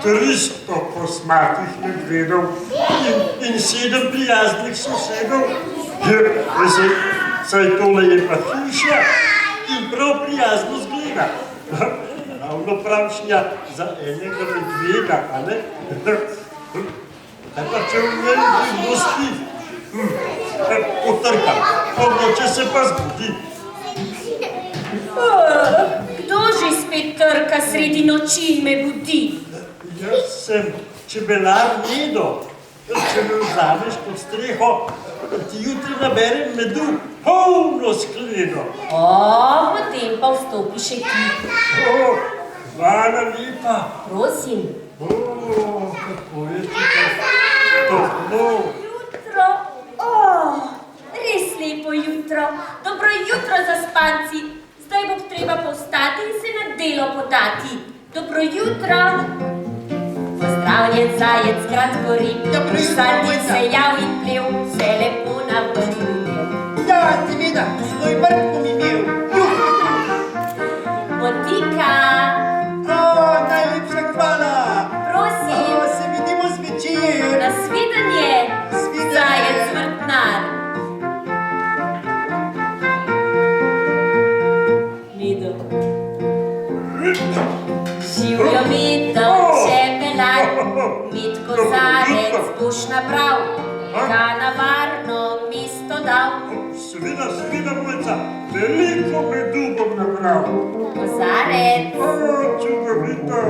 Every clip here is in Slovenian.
300 kosmatih medvedov in 7 prijaznih sosedov. Saj tole je pa hiša in prav prijazno zgleda. Ravno pravšnja za enega medveda, a ne? Kaj pa če v njej gosti? Potrkam, mogoče se pa zbudi. Kdo že spet trka sredi noči in me budi? Jaz sem čebelar Medo. Če me vzameš pod streho, ti jutri naberem medu, polno skleno. Potem pa vstopi še ti. Hvala lepa. Prosim. Kako je toplo. Jutro, res lepo jutro. Dobro jutro, zaspanci. Zdaj bo treba povstati in se na delo podati. Dobro jutro. Pozdravljen zajec, kratko rib, sadnik se jav in plev, vse lepo na vrhu. Ja, seveda, svoj vrt bom imel. Potika. Najlepša hvala. Prosim. Se vidimo zvečer. Nasvidenje, zajec vrtnar. Medo. Živjo Medo, čebelar, med kozarec boš nabral, ga na varno mesto dal. Seveda, Mojca, veliko medu bom nabral. Kozarec. Čudovito.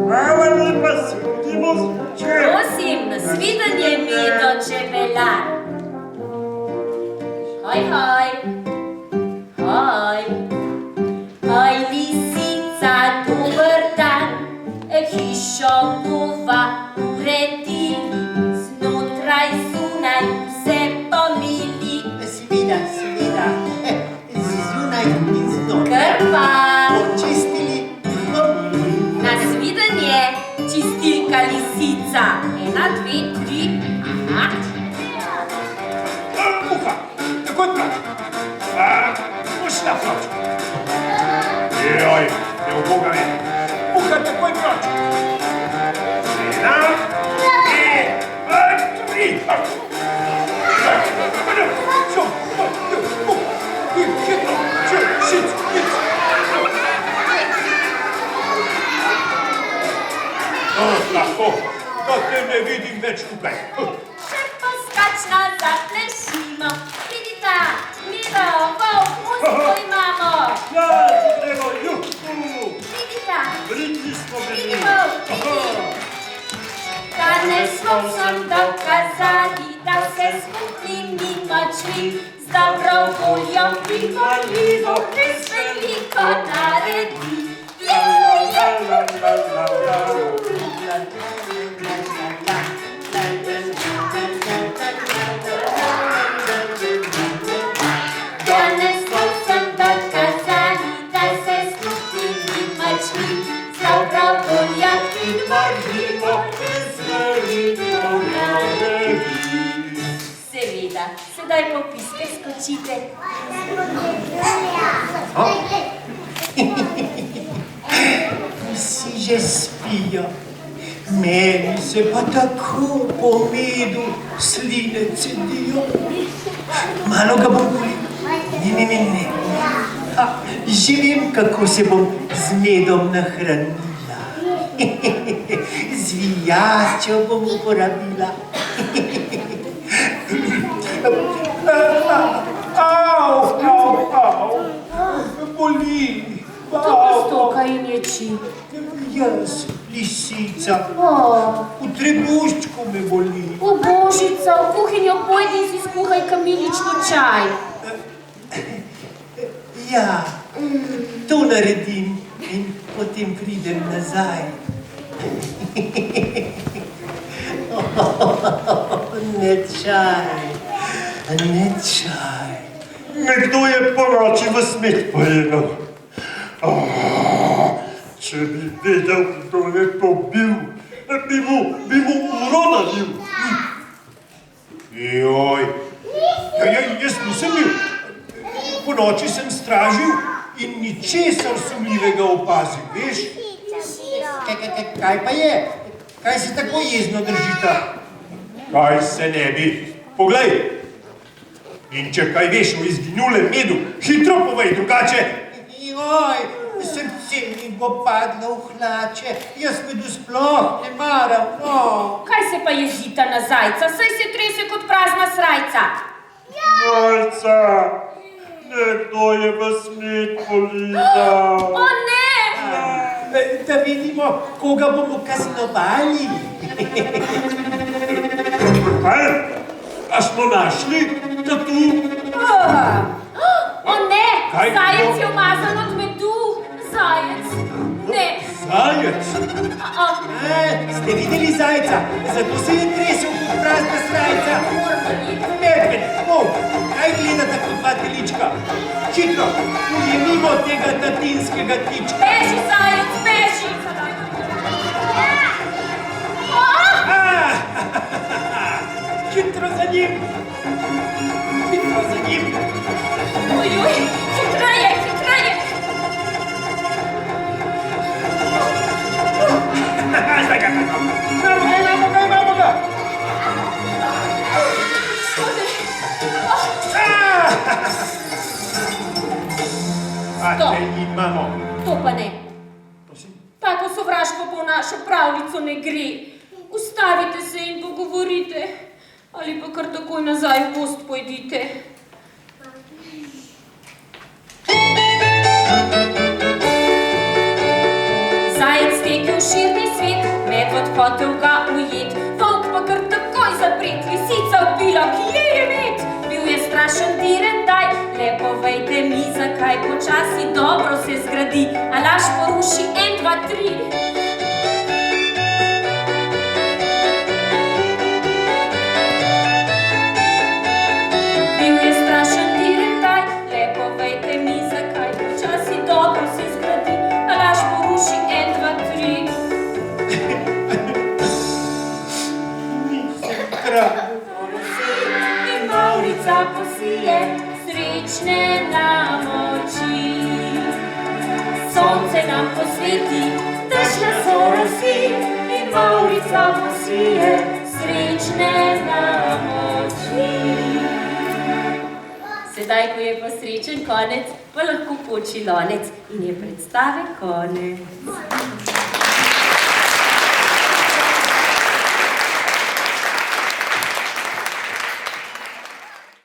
Hvala lepa, se vidimo zvečer. Prosim, nasvidenje, Medo, čebelar. Hoj, hoj. Hoj. Hoj, lisica, dober dan. Hišo bova uredili, znotraj zunaj vse pomili. Seveda, zunaj in znotraj. Krpa. Počistili in pomili. Nasvidenje, čistilka lisica. 1, 2, 3. Muha, takoj proč. Pošla proč. Joj, ne uboga me. Muha, takoj proč. 1, 2, 3. Lahko, da te ne vidim več tukaj. Še poskačno zaplešimo. Vidite, Medo, volk, muziko imamo. Ja, gremo, juhu. Vidite, Bridli smo bili. vidimo, danes smo vsem dokazali, da se skupnimi močmi z dobro voljo privoljivo res veliko naredi. Danes smo vsem dokazali, da se skupnimi močmi z dobro voljo privoljivo res veliko naredi. Seveda, sedaj popiske skočite. Vsi že spijo, meni se pa tako po medu sline cedijo. Malo ga bom koliko. Ne. Že vem, kako se bom z medom nahranila. Zvijačo bom uporabila. Au, boli. To postoka in ječi. Jaz, lisica, v trebuščku me boli. O božica, v kuhinjo pojdi in si skuhaj kamilični čaj. Ja, to naredim in potem pridem nazaj. Ne čaj. Nekdo je po noči v smet pojedel. Če bi vedel, kdo je to bil, bi mu uro nalil. Joj, jaz nisem bil. Po noči sem stražil in ničesar sumljivega opazil, veš? Kaj pa je? Kaj se tako jezno držita? Kaj se ne bi? Poglej! In če kaj veš o izginulem medu, hitro povej, drugače! Joj, srce mi bo padlo v hlače. Jaz medu sploh ne maram, no. Kaj se pa jezita na zajca? Saj se trese kot prazna srajca. Malca, nekdo je v smet polizal. O ne! Da vidimo, koga bomo kaznovali. Kaj? A smo našli tatu? O ne! Kaj? Zajec je umazan od medu. Zajec. Ne. Zajec? Ste videli zajca? Zato se je tresel kot prazna srajca. Medved, kaj gledata kot dva telička? Hitro, ujemimo tega tatinskega tička. Beži, zajec, beži! Hitro za njim! Hitro za njim! Ujuj, hitreje, hitreje! Zdaj ga imamo ga! A Stop. te imamo. To pa ne. Tako sovraštvo po našo pravljico ne gre. Ustavite se in pogovorite. Ali pa kar takoj nazaj v gost pojdite. Zajec stekel v širni svet, medved hotel ga ujet, volk pa kar takoj zapret, lisica vpila, kje je med? Bil je strašen diren daj, le povejte mi, zakaj počasi dobro se zgradi, a laž poruši 1, 2, 3. Srečne nam oči, sonce nam posveti, dež nas orosi in mavrica posije, srečne nam oči. Sedaj, ko je pa srečen konec, pa lahko poči lonec in je predstave konec.